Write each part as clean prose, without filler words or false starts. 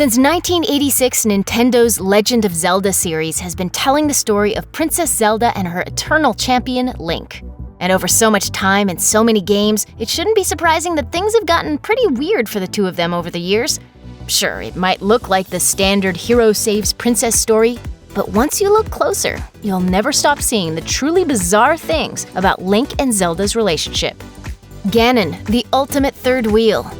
Since 1986, Nintendo's Legend of Zelda series has been telling the story of Princess Zelda and her eternal champion, Link. And over so much time and so many games, it shouldn't be surprising that things have gotten pretty weird for the two of them over the years. Sure, it might look like the standard hero saves princess story, but once you look closer, you'll never stop seeing the truly bizarre things about Link and Zelda's relationship. Ganon, the ultimate third wheel.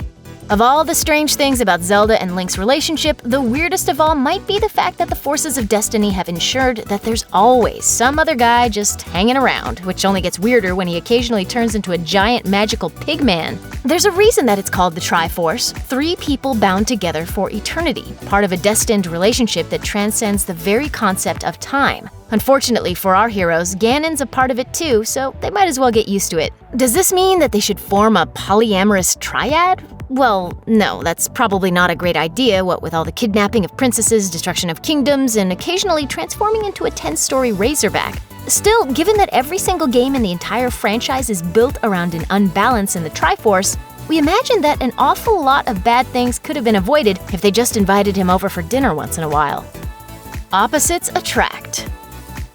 Of all the strange things about Zelda and Link's relationship, the weirdest of all might be the fact that the forces of destiny have ensured that there's always some other guy just hanging around, which only gets weirder when he occasionally turns into a giant magical pig man. There's a reason that it's called the Triforce, three people bound together for eternity, part of a destined relationship that transcends the very concept of time. Unfortunately for our heroes, Ganon's a part of it too, so they might as well get used to it. Does this mean that they should form a polyamorous triad? Well, no, that's probably not a great idea, what with all the kidnapping of princesses, destruction of kingdoms, and occasionally transforming into a 10-story Razorback. Still, given that every single game in the entire franchise is built around an unbalance in the Triforce, we imagine that an awful lot of bad things could have been avoided if they just invited him over for dinner once in a while. Opposites attract.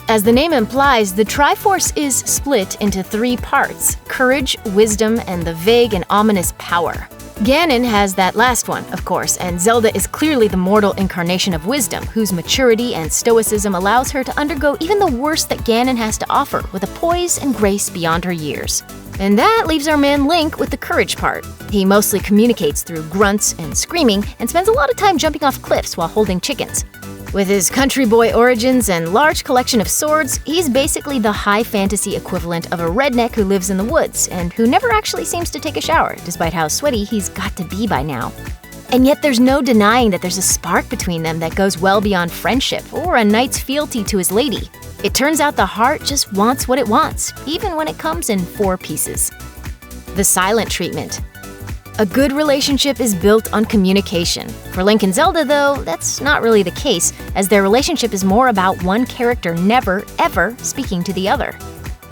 As the name implies, the Triforce is split into three parts: courage, wisdom, and the vague and ominous power. Ganon has that last one, of course, and Zelda is clearly the mortal incarnation of wisdom, whose maturity and stoicism allows her to undergo even the worst that Ganon has to offer, with a poise and grace beyond her years. And that leaves our man Link with the courage part. He mostly communicates through grunts and screaming, and spends a lot of time jumping off cliffs while holding chickens. With his country boy origins and large collection of swords, he's basically the high fantasy equivalent of a redneck who lives in the woods and who never actually seems to take a shower, despite how sweaty he's got to be by now. And yet there's no denying that there's a spark between them that goes well beyond friendship or a knight's fealty to his lady. It turns out the heart just wants what it wants, even when it comes in 4 pieces. The silent treatment. A good relationship is built on communication. For Link and Zelda, though, that's not really the case, as their relationship is more about one character never, ever speaking to the other.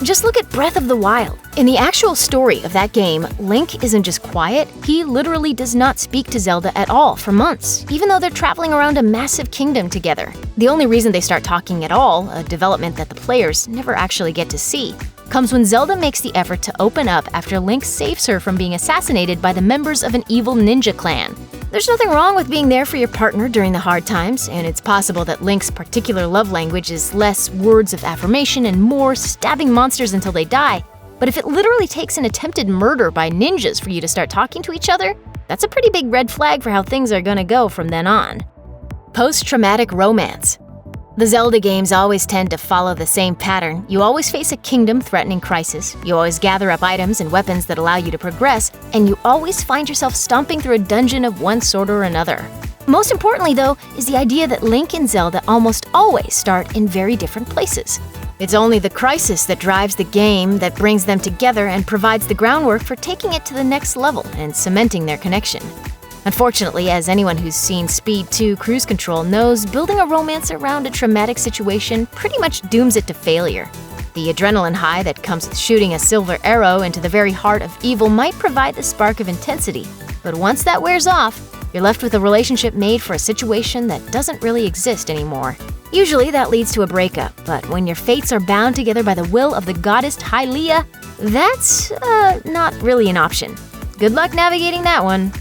Just look at Breath of the Wild. In the actual story of that game, Link isn't just quiet, he literally does not speak to Zelda at all for months, even though they're traveling around a massive kingdom together. The only reason they start talking at all, a development that the players never actually get to see, comes when Zelda makes the effort to open up after Link saves her from being assassinated by the members of an evil ninja clan. There's nothing wrong with being there for your partner during the hard times, and it's possible that Link's particular love language is less words of affirmation and more stabbing monsters until they die. But if it literally takes an attempted murder by ninjas for you to start talking to each other, that's a pretty big red flag for how things are gonna go from then on. Post-traumatic romance. The Zelda games always tend to follow the same pattern. You always face a kingdom-threatening crisis, you always gather up items and weapons that allow you to progress, and you always find yourself stomping through a dungeon of one sort or another. Most importantly, though, is the idea that Link and Zelda almost always start in very different places. It's only the crisis that drives the game, that brings them together and provides the groundwork for taking it to the next level and cementing their connection. Unfortunately, as anyone who's seen Speed 2 Cruise Control knows, building a romance around a traumatic situation pretty much dooms it to failure. The adrenaline high that comes with shooting a silver arrow into the very heart of evil might provide the spark of intensity, but once that wears off, you're left with a relationship made for a situation that doesn't really exist anymore. Usually that leads to a breakup, but when your fates are bound together by the will of the goddess Hylia, that's not really an option. Good luck navigating that one.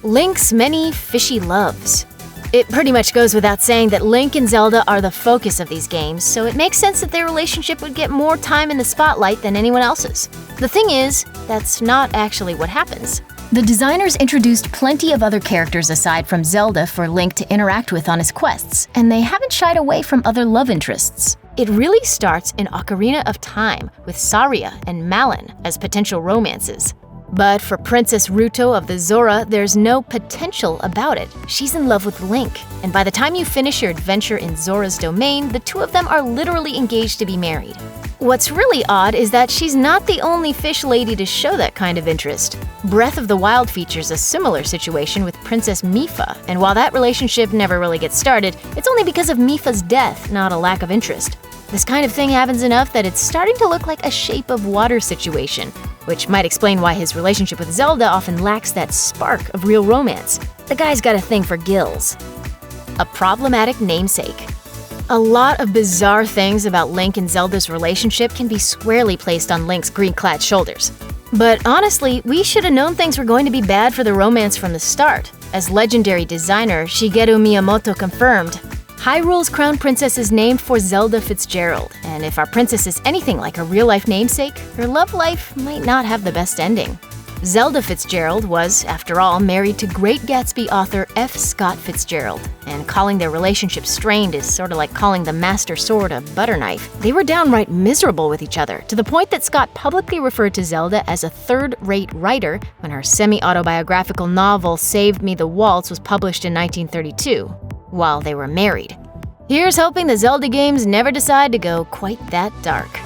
Link's many fishy loves. It pretty much goes without saying that Link and Zelda are the focus of these games, so it makes sense that their relationship would get more time in the spotlight than anyone else's. The thing is, that's not actually what happens. The designers introduced plenty of other characters aside from Zelda for Link to interact with on his quests, and they haven't shied away from other love interests. It really starts in Ocarina of Time, with Saria and Malon as potential romances. But for Princess Ruto of the Zora, there's no potential about it. She's in love with Link, and by the time you finish your adventure in Zora's domain, the two of them are literally engaged to be married. What's really odd is that she's not the only fish lady to show that kind of interest. Breath of the Wild features a similar situation with Princess Mipha, and while that relationship never really gets started, it's only because of Mipha's death, not a lack of interest. This kind of thing happens enough that it's starting to look like a Shape of Water situation, which might explain why his relationship with Zelda often lacks that spark of real romance. the guy's got a thing for gills. A problematic namesake. A lot of bizarre things about Link and Zelda's relationship can be squarely placed on Link's green-clad shoulders. But honestly, we should have known things were going to be bad for the romance from the start. As legendary designer Shigeru Miyamoto confirmed, Hyrule's crown princess is named for Zelda Fitzgerald, and if our princess is anything like her real-life namesake, her love life might not have the best ending. Zelda Fitzgerald was, after all, married to Great Gatsby author F. Scott Fitzgerald, and calling their relationship strained is sort of like calling the master sword a butter knife. They were downright miserable with each other, to the point that Scott publicly referred to Zelda as a third-rate writer when her semi-autobiographical novel Saved Me the Waltz was published in 1932, while they were married. Here's hoping the Zelda games never decide to go quite that dark.